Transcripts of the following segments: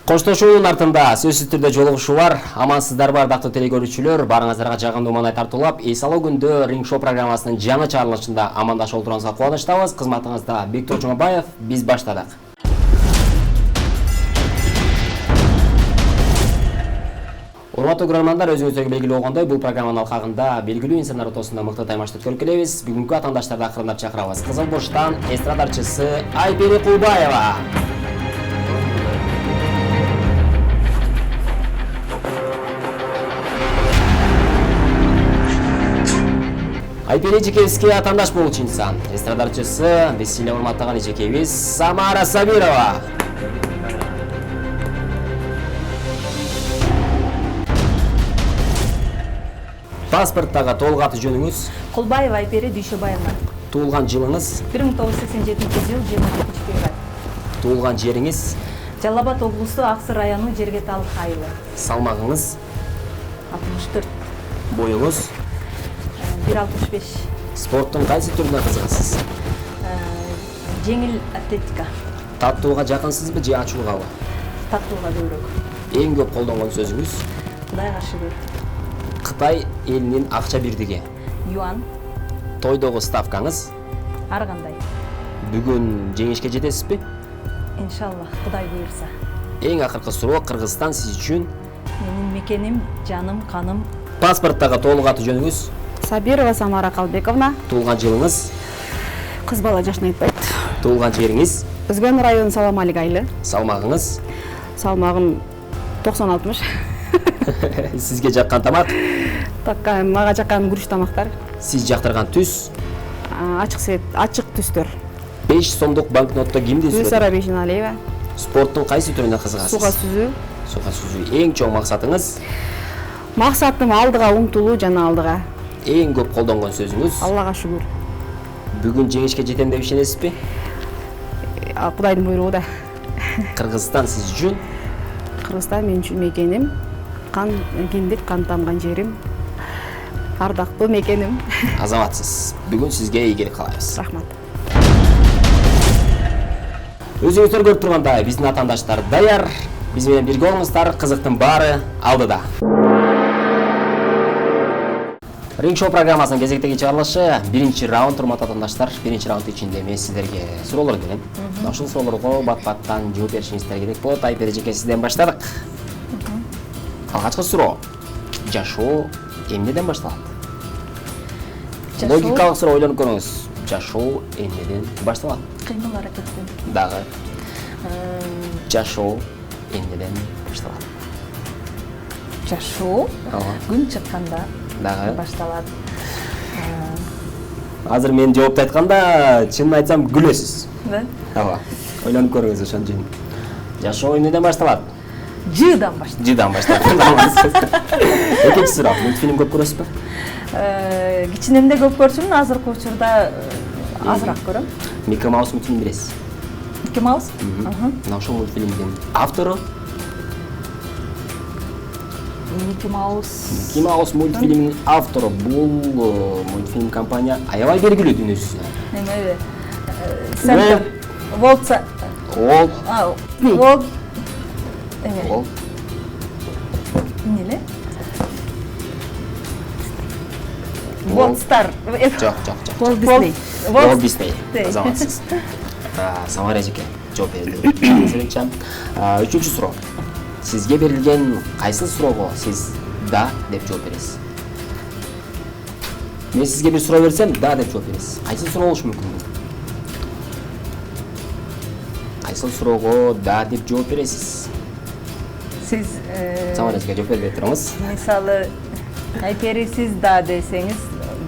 Коштошуунун артында сөзсүз түрдө жолугушуулар. Амансыздарбы ардактуу телекөрүүчүлөр, баарыңыздарга жагымдуу маанай тартуулап, эс алуу күндө Ринг Шоу программасынын жаңы чыгарылышында амандашып отурганыбызга кубанычтабыз. Кызматыңызда Бектур Жумабаев, биз баштадык. Урматтуу көрөрмандар, өзүңүздөргө белгилүү болгондой, бул программанын алкагында белгилүү инсандар ортосунда мыкты таймашты өткөрүп келебиз. Бүгүнкү атаандаштарды акырындап чакырабыз. Кызыл Бурчтан эстрадарчысы Айпери Кулбаева. Айпери эжекебизге атаандаш болуучу инсан, эстрадарчысы, биз силе урматтаган эжекебиз Самара Сабирова. Паспорттагы толук аты жөнүңүз? Кулбаева Айпери Дүйшөбаевна. Туулган жылыңыз? 1987 жыл 23 февраль. Туулган жериңиз? Жалал-Абад облусу Аксы району Жергеталык айылы. Салмагыңыз? 64. Боюңуз? 1.65. Спорттун кайсы түрүнө кызыгасыз? Жеңил атлетика. Таттууга жакынсызбы же ачуугабы? Таттууга көбүрөөк. Эң көп колдонгон сөзүңүз? Кудайга шүгүр. Кытай элинин акча бирдиги? Юан. Тойдогу ставкаңыз? Ар кандай. Бүгүн жеңишке жетесизби? Иншаллах, Кудай буйрса. Эң акыркы суроо, Кыргызстан сиз үчүн? Менин мекеним, жаным, каным. Паспорттагы толук аты жөнүңүз? Сабирова Самара Калбековна. Туулган жылыңыз? Кыз бала жашын айтпайт. Туулган жериңиз? Өзгөн району Саламалик айылы. Салмагыңыз? Салмагым 90-60. Сизге жаккан тамак? Мага жаккан күрүч тамактар. Сиз жактырган түс? Ачык свет, ачык түстөр. 5 сомдук банкнотто кимди сүрөт? Гүлсара Бейшеналиева. Спорттун кайсы түрүнө кызыгасыз? Суга сүзүү. Суга сүзүү. Эң чоң максатыңыз? Максатым алдыга умтулуу жана алдыга. Эң көп колдонгон сөзүңүз? Аллага шүгүр. Бүгүн жеңишке жетем деп ишенесизби? Кудайдын буйругу да. Кыргызстан сиз үчүн? Кыргызстан мен үчүн мекеним, кан киндик, кан тамган жерим. Ардактуу мекеним. Азаматсыз. Бүгүн сизге ийгилик каалайбыз. Рахмат. Өзүңүздөр көрүп тургандай, биздин атаандаштар даяр. Биз менен бирге болуңуздар, кызыктын баары алдыда. Ринг Шоу программасынын кезектеги чыгарылышы биринчи раунд, урматтуу атаандаштар. Биринчи раунд ичинде мен сиздерге суроолор берем. Ошол суроолорго бат-баттан жооп беришиңиздер керек болот. Айпери эжеке, сизден баштадык. Алгачкы суроо. Жашоо эмнеден башталат? Логикалык суроо, ойлонуп көрүңүз. Жашоо эмнеден башталат? Кыймыл аракеттен. Дагы. Жашоо эмнеден башталат? Жашоо күн чыкканда Дагы. башталат. Азыр мен жоопту айтканда, чынын айтсам күлөсүз. Да? Ооба. Ойлонуп көрүңүз ошон үчүн. Жашоо эмнеден башталат? Жыдан башталат. Жыдан башталат. Экинчи суроо, мультфильм көп көрөсүзбү? Кичинемде көп көрчүмүн, азыркы учурда азыраак көрөм. Микки Маус мультфильм билесиз? Микки Маус? Мына ошол мультфильмдин автору? Микки Маус. Микки Маус мультфильминин автору. Бул мультфильм компания аябай белгилүү дүйнө жүзүнө. Эме Сент Волтса. Ол. Волт. Эме. Ол. Эмне? Волтстар. Жок. Уолт Дисней. Уолт Дисней. Азаматсыз. Самара эжеке, жооп берди. Үчүнчү суроо. Сизге берилген кайсы суроого сиз да деп жооп бересиз? Мен сизге бир суроо берсем, да деп жооп бересиз. Кайсы суроо болушу мүмкүн? Кайсы суроого да деп жооп бересиз? Сиз Самара эжеке, жооп бербей туруңуз. мисалы Айпери сиз да десеңиз,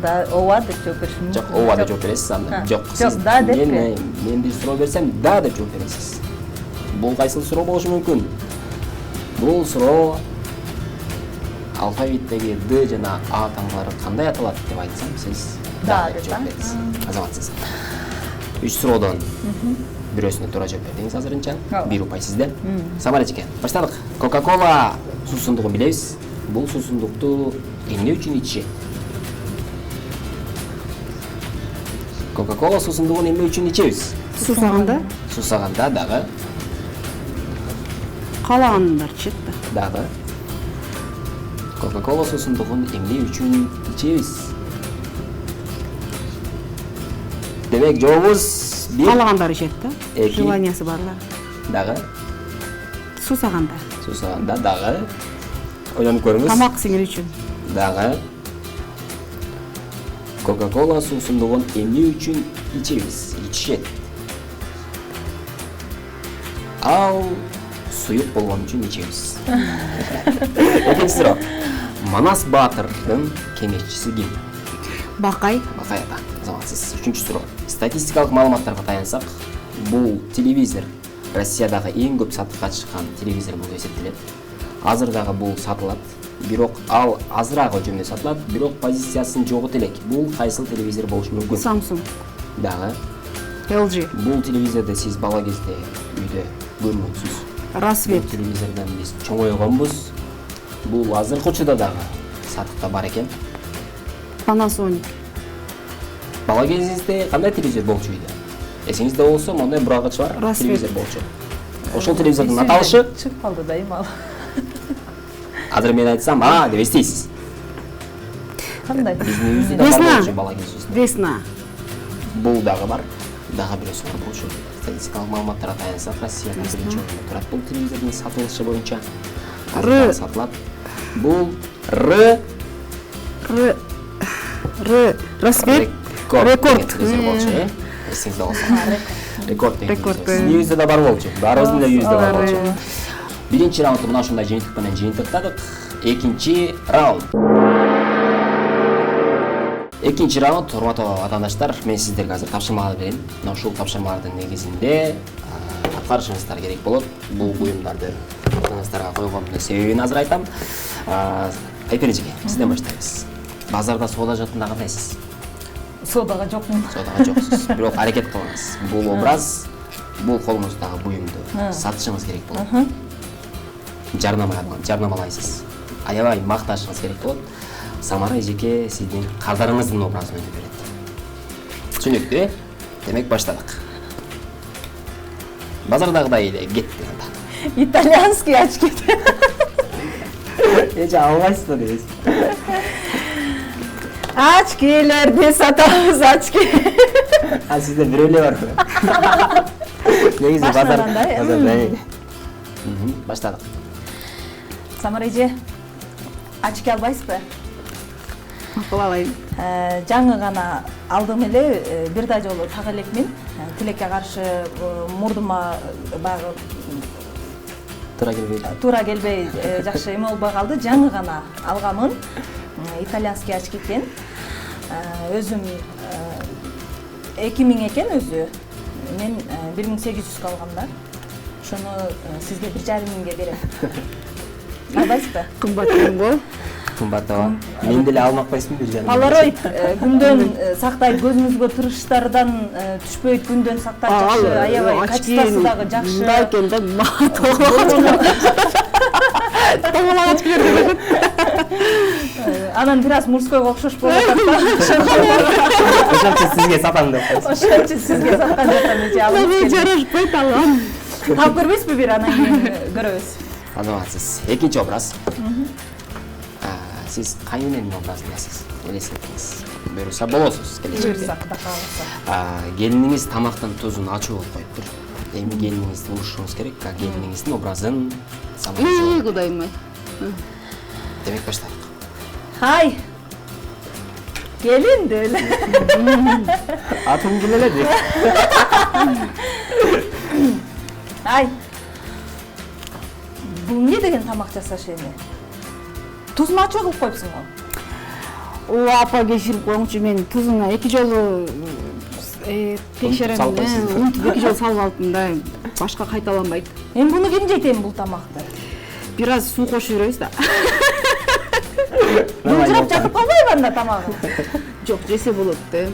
да ооба деп жооп беришим мүмкүн. Жок, ооба деп жооп бересиз анда. Жок, Жок, да деп. Мен бир суроо берсем, да деп жооп бересиз. Бул кайсы суроо болушу мүмкүн? Бул суроо алфавиттеги Д жана А таңбалары кандай аталат деп айтсам, сиз да деп жооп бересиз. Азаматсыз. 3 суроодон бирөөсүнө туура жооп бердиңиз азырынча. 1 упай сизде. Самара эжеке, баштадык. Кока-кола суусундугун билебиз. Бул суусундукту эмне үчүн ичишет? Кока-кола суусундугун эмне үчүн ичебиз? Сусаганда. Сусаганда дагы. каалагандар чет да. Дагы. Кока-кола суусундугун эмне үчүн ичебиз? Демек жообубуз бир. Каалагандар ичет да. Эки. Желаниясы барлар. Дагы. Суусаганда. Суусаганда дагы. Ойлонуп көрүңүз. Тамак сиңир үчүн. Дагы. Кока-кола суусундугун эмне үчүн ичебиз? Ичишет. Ал суюк болгон үчүн ичебиз. Экинчи суроо. Манас Баатырдын кеңешчиси ким? Бакай. Бакай ата. Заматсыз. Үчүнчү суроо. Статистикалык маалыматтарга таянсак, бул телевизор Россиядагы эң көп сатышка чыккан телевизор болуп эсептелет. Азыр дагы бул сатылат. Бирок ал азыраак өлчөмдө сатылат, бирок позициясын жогото элек. Бул кайсыл телевизор болушу мүмкүн? Samsung. Дагы. LG. Бул телевизорду сиз бала кезде үйдө көрмөксүз. Расвет. Бул телевизордон биз чоңойгонбуз. Бул азыркы учурда дагы сатыкта бар экен. Panasonic. Бала кезиңизде кандай телевизор болчу үйдө? Эсиңизде болсо, мондай бурагыч бар Расвет. телевизор болчу. Ошол телевизордун аталышы чыгып калды да эми ал. азыр мен айтсам, деп эстейсиз. Кандай? Биздин үйүбүздө да бар Весна. болчу бала кезибизде. Весна. Бул дагы бар. Дагы бирөөсү бар болчу. Статистикалык маалыматтарга таянсак, Россияда биринчи орунда турат бул телевизордун сатылышы боюнча. Азыр сатылат. Бул Расвет. Рекорд телевизор болчу, эсиңизде болсо. Рекорд деген Рекорд. телевизор. Сиздин үйүңүздө да бар болчу. Баарыбыздын да үйүбүздө бар болчу. Биринчи раундду мына ушундай жыйынтык менен жыйынтыктадык. Экинчи раунд. Экинчи раунд, урматтуу атаандаштар, мен сиздерге азыр тапшырмалар берем. Мына ушул тапшырмалардын негизинде аткарышыңыздар керек болот. Бул буюмдарды атаңыздарга койгондун себебин азыр айтам. Айпер эжеке, сизден баштайбыз. Базарда соода жактында кандайсыз? Соодага жокмун. Соодага жоксуз. Бирок аракет кылыңыз. Бул образ, бул колуңуздагы буюмду сатышыңыз керек болот. Жарнамалайсыз. Аябай макташыңыз керек болот. Самара эжеке сиздин кардарыңыздын образын өнүп берет. Түшүнүктүү, демек баштадык. Базардагыдай эле кетти анда. Итальянский очки. Эже албайсыз да дейсиз. Очкилерди сатабыз, очки. Сизде бирөө эле барбы? Негизи Баштаганда, базарда. Баштадык. Самара эже, очки албайсызбы? Макул алайын. Жаңы гана алдым эле, бир да жолу так элекмин. Тилекке каршы мурдума баягы туура келбей жакшы эме болбой калды. Жаңы гана алганмын. Итальянский очки экен. Өзүм 2000 экен өзү. Мен 1800 алгам да. Ошону сизге 1,5 берем. Албайсызбы? Кымбат экен. Кымбаттабы. Мен деле алмакпайсызбы бир жарым. Полароид күндөн сактайт, көзүңүзгө туруштардан түшпөйт, күндөн сактап жакшы, аябай качествосы дагы жакшы. Мындай экен да, тоголак очкилер деп. Анан бир аз мужскойго окшош болуп атат да. Ошончо сизге сатам деп коесуз. Ошончо сизге саткан жатам эже алып. Мен жарашпайт алган. Алып көрбөйсүзбү бир анан кийин көрөбүз. Азаматсыз. Экинчи образ. Сиз кайнененин образындасыз. Элестетиңиз. Буюрса болосуз келечекте. Буюрса, Кудай кааласа. Келиниңиз тамактын тузун ачуу болуп коюптур. Эми келиниңизди урушуңуз керек. Келиниңиздин образын салып. Кудайым ай. Демек баштайык. Ай. Келин деле. Атым келеледи. Ай. Бул эмне деген тамак жасаш эми? Тузун ачуу кылып коюпсуңбу? Апа кеширип коюңчу, мен тузуна 2 жолу текшерем. Унутуп 2 жолу салып алыптым да. Башка кайталанбайт. Эми буну ким жейт эми бул тамакты? Бир аз суу кошуп жиберебиз да. Жылжырап жатып калбайбы анда тамагы? Жок, жесе болот да.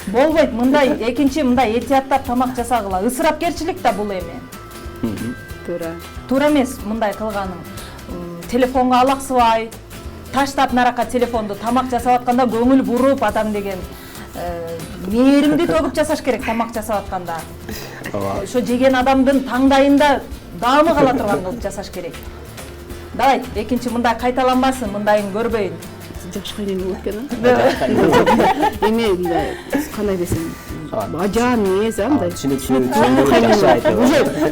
Болбойт, мындай экинчи мындай этияттап тамак жасагыла. Ысырапкерчилик да бул эми. Туура. Туура эмес мындай кылганың. Телефонго алаксыбай, таштап наракка телефонду тамак жасап атканда көңүл буруп адам деген мээримди төгүп жасаш керек тамак жасап атканда. Ошо жеген адамдын таңдайында даамы кала турган кылып жасаш керек. Давай, экинчи мындай кайталанбасын, мындайын көрбөйүн. Жакшы кайнене болуп экен. Эме мындай кандай десем, ажаан эмес, мындай. Түшүнүктүү.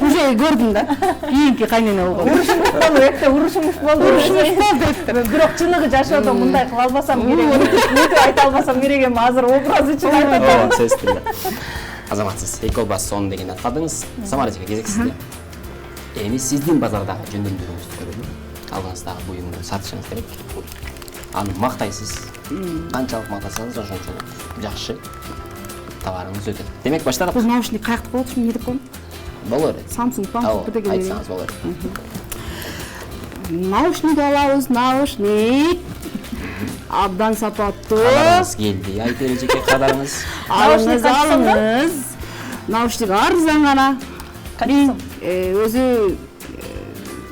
Уже көрдүм да. Кийинки кайнене болгон. Экте урушумуш болду. Бирок чыныгы жашоодо мындай кыла албасам керек. Мынтип айта албасам керек эми азыр образ үчүн айтып атам. Сөзтүр. Азаматсыз, эки колбас сон деген аткадыңыз. Самара эжеге кезек сизде. Эми сиздин базардагы жөндөмдөрүңүздү көрөлү. Алдыңыздагы буюмду сатышыңыз керек. Аны мактайсыз. Канчалык мактасаңыз ошончолук жакшы товарыңыз өтөт. Демек баштадык. Бул наушник каякта болот, эмне деп коем? Боло берет. Samsung деген. Айтсаңыз боло берет. Наушник алабыз, наушник. Абдан сапаттуу. Кадарыңыз келди. Айпер эжеке кадарыңыз. Алыңыз. Наушник арзан гана. Канча? Өзү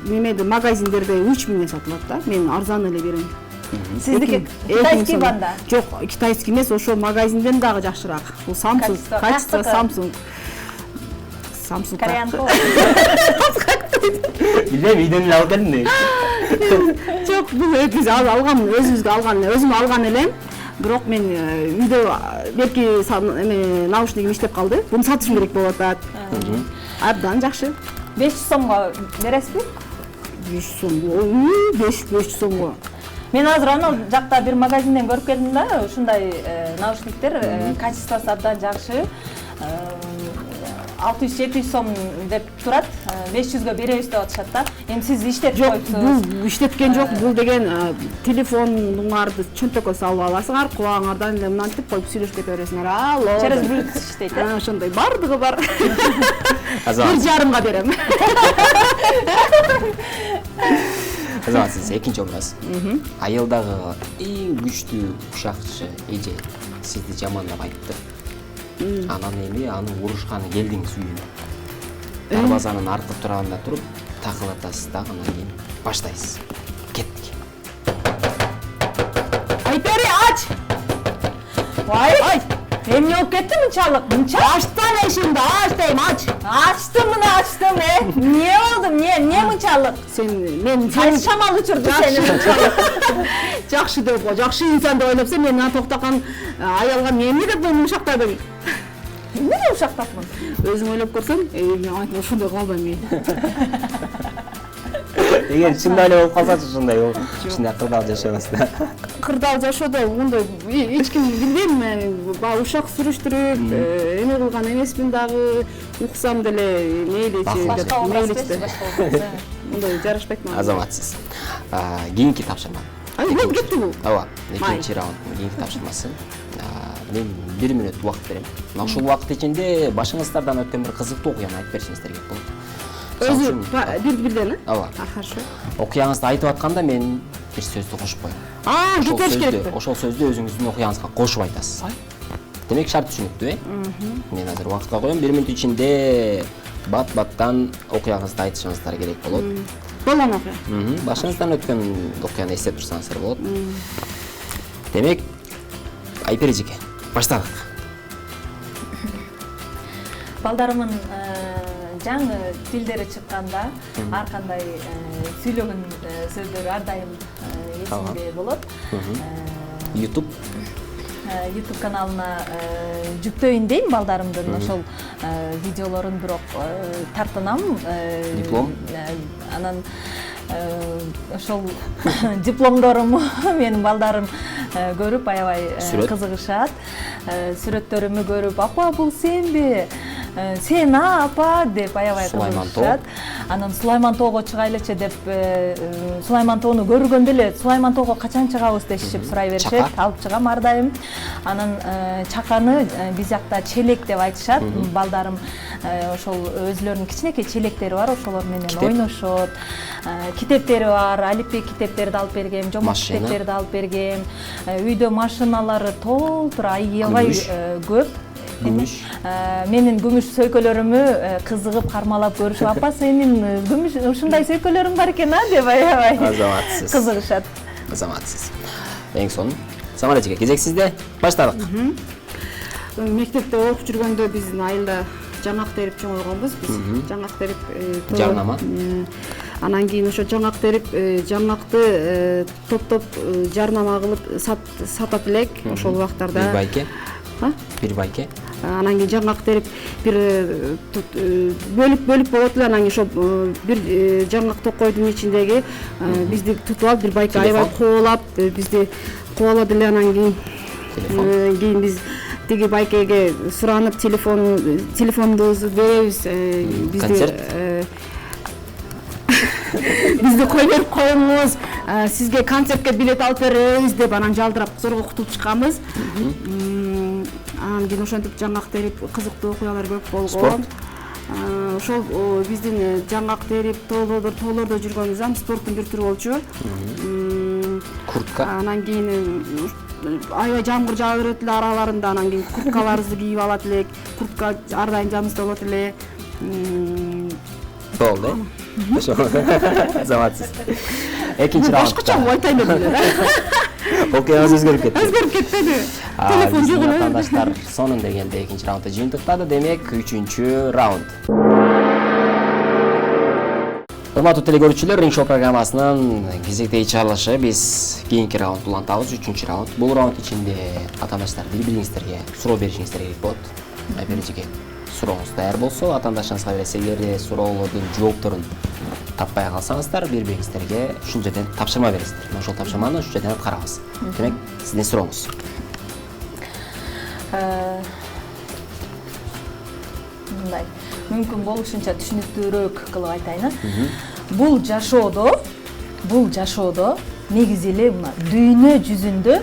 немеде магазиндерде 3000 сатылат да. Мен арзан эле берем. Сиздики китайский банда? Жок, китайский эмес, ошо магазинден дагы жакшыраак. Бул Samsung, качество Samsung. Samsung. Кореянко. Билем, үйдөн эле алып келдим. Жок, бул биз алган, өзүбүзгө алган, өзүм алган элем. Бирок мен үйдө берки эме наушнигим иштеп калды. Буну сатышым керек болуп атат. Абдан жакшы. 500 сомго бересизби? 500 сом. 500 сомго. Мен азыр анал жакта бир магазинден көрүп келдим да, ушундай наушниктер качествосу абдан жакшы. 600-700 сом деп турат. 500гө беребиз деп атышат да. Эми сиз иштетип коюпсуз. Бул иштеткен жок. Бул деген телефонуңарды чөнтөккө салып аласыңар, кубагыңардан эле мынтип коюп сүйлөшүп кете бересиңер. Алло. Через Bluetooth иштейт. Ошондой бардыгы бар. Азамат. 1,5 берем. Азаматсыз, экинчи образ. Айылдагы эң күчтүү ушакчы эже сизди жамандап айтты. Анан эми анын урушканы келдиңиз үйүнө. Дарбазанын аркы турагында туруп, такылатасыз да, анан кийин баштайсыз. Кеттик. Айпери, ач! Ай! Эмне болуп кетти мынчалык? Аштан эшимди, аш дейм, ач! Ачтым, эмне болду? Эмне мынчалык? Мен Кайсы шамал учурду сени мынчалык? жакшы деп, жакшы инсан деп ойлоп, мен мына токтогон аялга эмне деп ушактадың? Эмне ушактапмын? Өзүң ойлоп көрсөң, мен айтып ошондой калбайм мен. Эгер чында эле болуп калсачы ушундай, ушундай кырдаал жашабас да. Кырдаал жашоодо мындай эч ким билбейм, баягы ушак сүрүштүрүп, эме кылган эмесмин дагы, уксам деле мейличи, мындай жарашпайт мага. Азаматсыз. Кийинки тапшырма. Болду кетти бул. Ооба, экинчи раунддун кийинки тапшырмасы. Мен 1 мүнөт убакыт берем. Мына ушул убакыт ичинде башыңыздардан өткөн бир кызыктуу окуяны айтып беришиңиздер керек болот. Өзү бирден, Ооба. Хорошо. Окуяңызды айтып атканда мен бир сөздү кошуп коем. Кетеш керек. Ошол сөздү өзүңүздүн окуяңызга кошуп айтасыз. Демек шарт түшүнүктүү, Мен азыр убакытка коем, 1 мүнөт ичинде бат-баттан окуяңызды айтышыңыздар керек болот. Болгон окуя. Башыңыздан өткөн окуяны эстеп турсаңыздар болот. Демек, Айпер эжеке, баштадык. Балдарымын жаңы тилдери чыкканда ар кандай сүйлөгөн сөздөрү ар дайым эсимде болот. YouTube каналына жүктөйүн дейм балдарымдын ошол видеолорун, бирок тартынам. Диплом? Анан ошол дипломдоруму менин балдарым көрүп аябай кызыгышат. Сүрөттөрүмү көрүп, апа бул сенби? Сен апа деп аябай кызыгышат. Анан Сулайман тоого чыгайлычы деп, Сулайман тоону көргөндө эле Сулайман тоого качан чыгабыз дешип сурай беришет. Алып чыгам ар дайым. Анан чаканы биз жакта челек деп айтышат. Балдарым ошол өзүлөрүнүн кичинекей челектери бар, ошолор менен ойношот. Китептери бар, алифбей китептерди алып бергем, жомок китептерди алып бергем. Үйдө машиналары толтура, аябай көп. Менин күмүш сөйкөлөрүмү кызыгып кармалап көрүшүп, апа сенин күмүш ушундай сөйкөлөрүң бар экен деп аябай кызыгышат. Азаматсыз. Эң сонун. Самара эжеке, кезек сизде. Баштадык. Мектепте окуп жүргөндө биздин айылда жаңак терип чоңойгонбуз биз. Жаңак терип жарнама. Анан кийин ошо жаңак терип жаңакты топтоп жарнама кылып сатат элек ошол убактарда. Бир байке. Бир байке. Анан кийин жаңак терип бир бөлүп болот эле. Анан кийин ошо бир жаңак токойдун ичиндеги бизди тутуп алып бир байке аябай кубалап бизди кубалады эле. Анан кийин биз тиги байкеге суранып телефондубузду беребиз. Концерт. Бизди кой берип коюңуз, сизге концертке билет алып беребиз деп анан жалдырап зорго кутуп чыкканбыз. Анан кийин ошентип жаңак терип кызыктуу окуялар көп болгон. Ошол биздин жаңак терип тоолордо жүргөнүбүз спорттун бир түрү болчу. Куртка. Анан кийин аябай жамгыр жаа берет эле араларында, анан кийин курткаларыбызды кийип алат элек. Куртка ар дайым жаныбызда болот эле. Болду. Ошо. Заватсыз. Экинчи раунд. Башкача айтайын деп эле. Окуябыз өзгөрүп кетти. Өзгөрүп кетпеди. Телефон жок эле. Атандаштар сонунда келди. Экинчи раундду жыйынтыктады. Демек, 3-чү раунд. Урматтуу телекөрүүчүлөр, Ring Show программасынын кезектеги чыгарылышы биз кийинки раунд улантабыз, 3-чү раунд. Бул раунд ичинде атандаштар бири-бириңиздерге суроо беришиңиздер керек болот. Биринчиге сурооңуз даяр болсо, атандашыңызга бересиз. Эгер суроолордун жоопторун таппай калсаңыздар, бири-бириңиздерге ушул жерден тапшырма бересиздер. Ошол тапшырманы ушул жерден карабыз. Демек, сиздин сурооңуз. Мындай, мүмкүн болушунча түшүнүктүүрөөк кылып айтайын. Бул жашоодо негизи эле мына дүйнө жүзүндө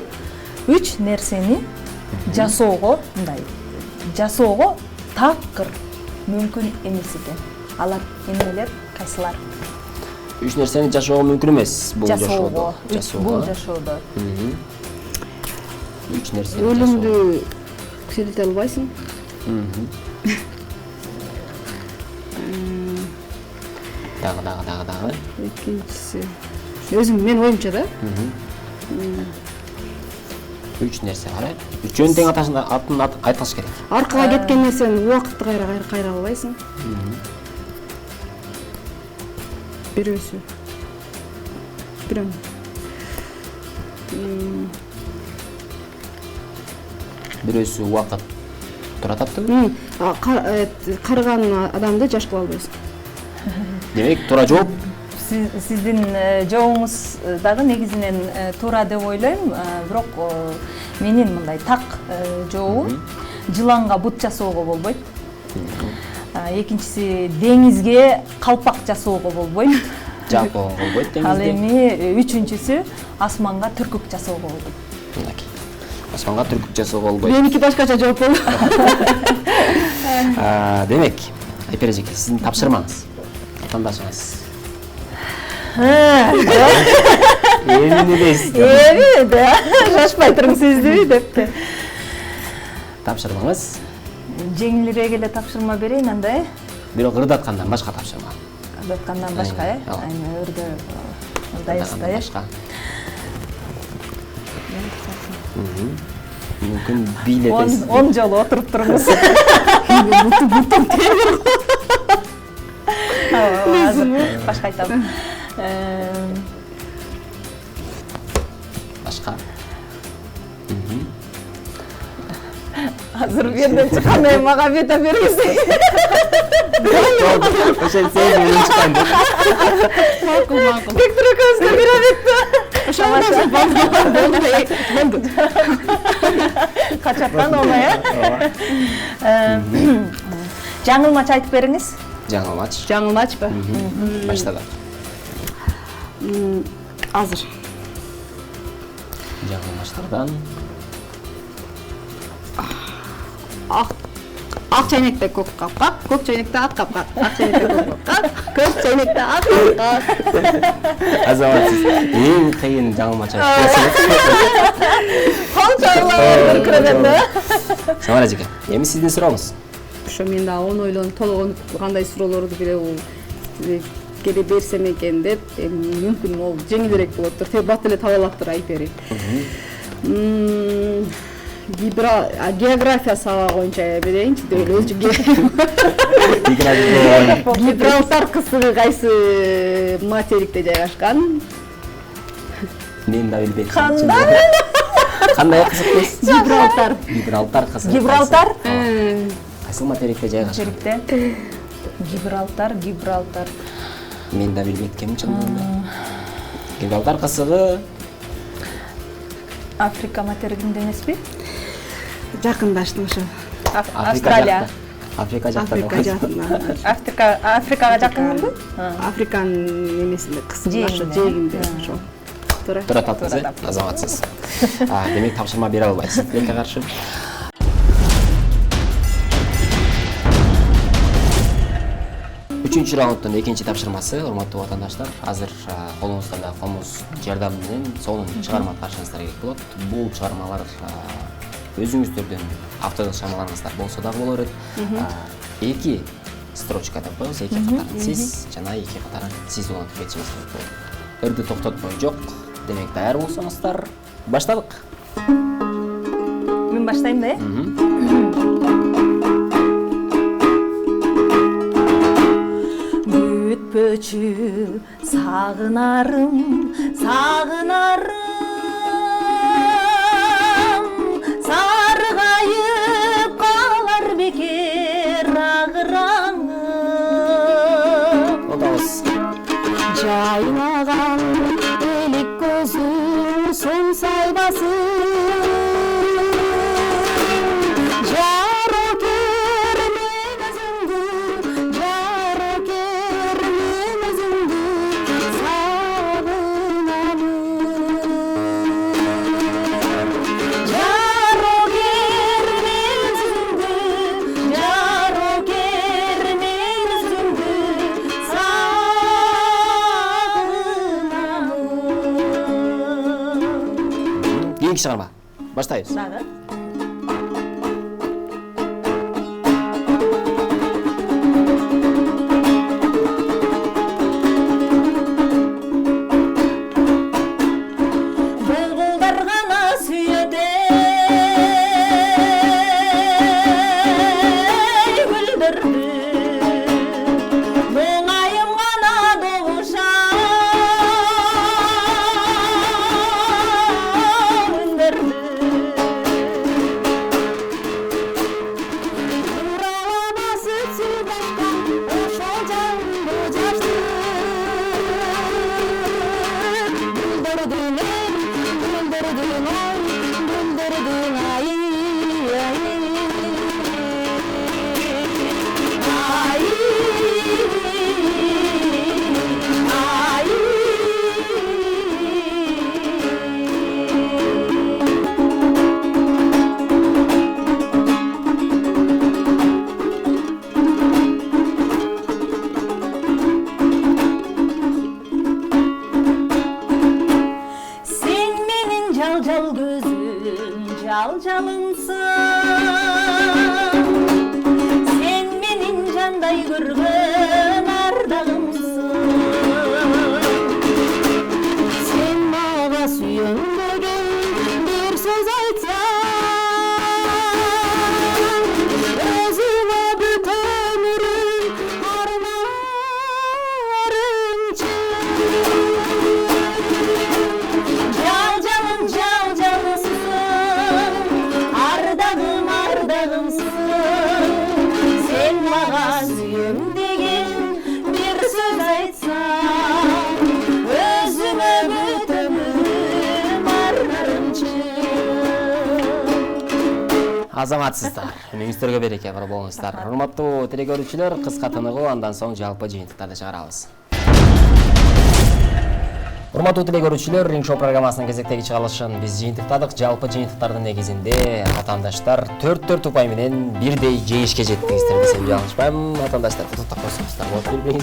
3 нерсени жасоого такыр мүмкүн эмес экен. Алар эмнелер, кайсылар? 3 нерсени жашоого мүмкүн эмес бул жашоодо. Бул жашоодо. 3 нерсени Өлүмдү күйрөтө албайсың. Дагы. Экинчиси мен оюмча да. 3 нерсе бар. Үчөөнүн тең атын айткылыш керек. Аркага кеткен нерсени убакытты кайра албайсың. Бирөөсү. Бирөөсү убакыт тура таптыбы? Карыган адамды жаш кыла албайсың. Демек, туура жооп. Сиздин жообуңуз дагы негизинен туура деп ойлойм, бирок менин мындай так жообум жыланга бут жасоого болбойт. Экинчиси деңизге калпак жасоого болбойт. Жапкого болбойт деңизде. Ал эми үчүнчүсү асманга түркүк жасоого болбойт. Мынакей. Асманга түркүк жасоого болбойт. Меники башкача жооп болду. Демек, Айпер эжеке, сиздин тапшырмаңыз. Атандашыңыз. Эмне дейсиз? Да, шашпай туруң сиздиби депти. Тапшырмаңыз. Жеңилирээк эле тапшырма берейин андай. Бирок ырдаткандан башка тапшырма. Ырдаткандан башка, Айна өрдө ырдайсызда, башка. Мүмкүн бийлетесиз. 10 жолу отуруп туруңуз. Бутум темир. Башка айтам. Башка. Азыр берден чыккандай мага бета бергизсең. Ошол сезим чыккан деп. Макул. Бектур экөөбүзгө бере бетти. Болду. Качаттан оңой, жаңылмач айтып бериңиз. Жаңылмачпы? Баштады. Азыр. Жаңылмачтардан. Ак чайнекте көк капкак, көк чайнекте ак капкак, ак чайнекте көк капкак, көк чайнекте ак капкак. Азаматсыз. Эң кыйын жаңылмач айтып. Кол чайлап киргенде. Самара эжеке, эми сиздин сурооңуз. Ошо мен да оны ойлонуп толгонуп кандай суроолорду келе берсем экен деп, мүмкүн ол жеңилирээк болоттур. Бат эле таба алаптыр Айпери. География сабагы боюнча берейинчи деп өзү. Гибралтар кысыгы кайсы материкте жайгашкан? Мен да билбейм. Кандай кызык дейсиз? Гибралтар кызыгы. Гибралтар? Кайсы материкте жайгашкан? Гибралтар. Мен да билбейт экенмин чындыгында. Гибралтар кысыгы Африка материгинде эмеспи? Жакындаштым ошо. Австралия. Африка жакта. Африкага жакынбы? Африканын эмесинде кысымда ошо жээгинде ошо. Туура таптыңыз, азаматсыз. Демек тапшырма бере албайсыз. Тилекке каршы. Үчүнчү раунддун экинчи тапшырмасы, урматтуу ватандаштар. Азыр колуңузда комуз жардам менен сонун чыгарма каршыңыздар керек болот. Бул чыгармалар өзүңүздөрдүн автордук чыгармаларыңыздар болсо дагы боло берет. Эки строчка деп коебуз, эки катарын сиз жана эки катарын сиз улантып кетишиңиз керек болот. Өрдү токтотпой жок. Демек даяр болсоңуздар, баштадык. Мен баштайм да, э? Күтпөчү сагынарым, саргайып калар бекер агыраңым. Одабыз. Жайнаган элек көзүм сом сайбасын, жарокер мен өзүңдү сагынамын. Жарокер мен өзүңдү Кийинки чыгарма. Баштайбыз. Булбулдар гана сүйөдө гүлдөрдү, мұңайым ғана doğuşan ündürdü. Buralamazı çılgınkan oşo canlı caştı, güldürdün ay, güldürdün ay. Sen menin jal-jal gözüm, jal-jalımsın. Sen menin jандай көргөн ардагымсың. Sen мага сүйөнбөгөн бир сөз айтсаң, өзүңө бүт өмүрүм армарымчы. Жал-жалымсың, ардагымсың. Sen мага сүйөм деген бир сөз айтсаң, өзүңө бүт өмүрүм армарымчы. Азаматсыздар, үнүңүздөргө береке бар болуңуздар. Урматтуу телекөрүүчүлөр, кыска тыныгуу, андан соң жалпы жыйынтыктарды чыгарабыз. Урматтуу телекөрүүчүлөр, Ринг Шоу программасынын кезектеги чыгарылышын биз жыйынтыктадык. Жалпы жыйынтыктардын негизинде ватандаштар 4 упай менен бирдей жеңишке жеттиңиздер десем жаңылышпайм. Ватандаштар куттуктап койсоңуздар болот билбейм.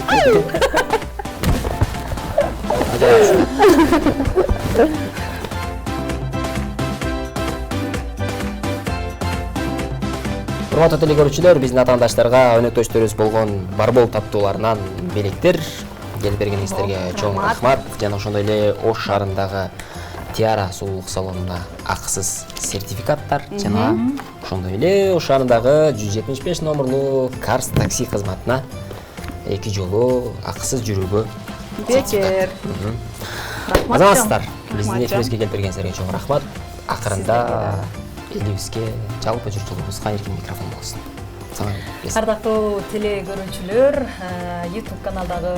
Урматтуу телекөрүүчүлөр, биздин атаандаштарга өнөктөштөрүбүз болгон барбол таптууларынан белектер келип бергениңиздерге чоң рахмат. Жана ошондой эле Ош шаарындагы Тиара сулуулук салонуна акысыз сертификаттар жана ошондой эле ошондагы 175 номерлуу Карс такси кызматына 2 жолу акысыз жүрүүгө бекер. азаматсыздар. Биздин эфирибизге келтиргениңиздерге чоң рахмат. Акырында элибизге жалпы журтчулугубузга эркин микрофон болсун. Ардактуу теле көрүүчүлөр, YouTube каналдагы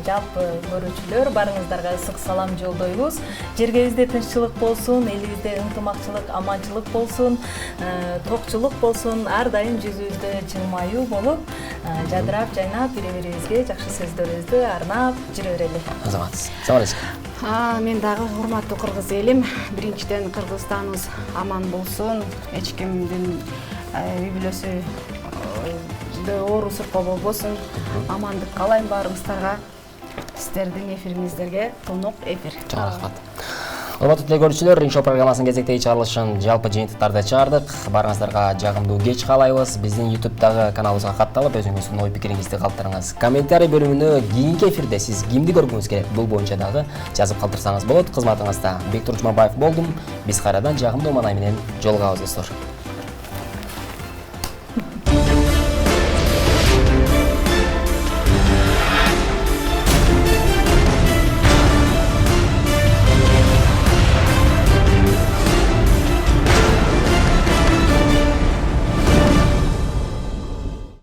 жалпы көрүүчүлөр, барыңыздарга ысык салам жолдойбуз. Жергебизде тынччылык болсун, элибизде ынтымакчылык, аманчылык болсун, токчулук болсун, ар дайым жүзүбүздө жылмаюу болуп, жадырап, жайнап, бири-бирибизге жакшы сөздөрүбүздү арнап жүрө берели. Азаматсыз. Салам алейкум. Мен дагы урматтуу кыргыз элим, биринчиден Кыргызстаныбыз аман болсун, эч кимдин үй бүлөсү оору суркоо болбосун. Амандык каалайм баарыңыздарга. Сиздердин эфириңиздерге тунук эфир. Чоң рахмат. Урматтуу теле көрүүчүлөр, Ring Show программасынын кезектеги чыгарылышын жалпы жыйынтыктарды чыгардык. Барыңыздарга жагымдуу кеч каалайбыз. Биздин YouTube'дагы каналыбызга катталып, өзүңүздүн ой пикириңизди калтырыңыз. Комментарий бөлүмүнө кийинки эфирде сиз кимди көргүңүз келет, бул боюнча дагы жазып калтырсаңыз болот. Кызматыңызда Бектур Жумабаев болдум. Биз кайрадан жагымдуу маанай менен жолугабыз достор.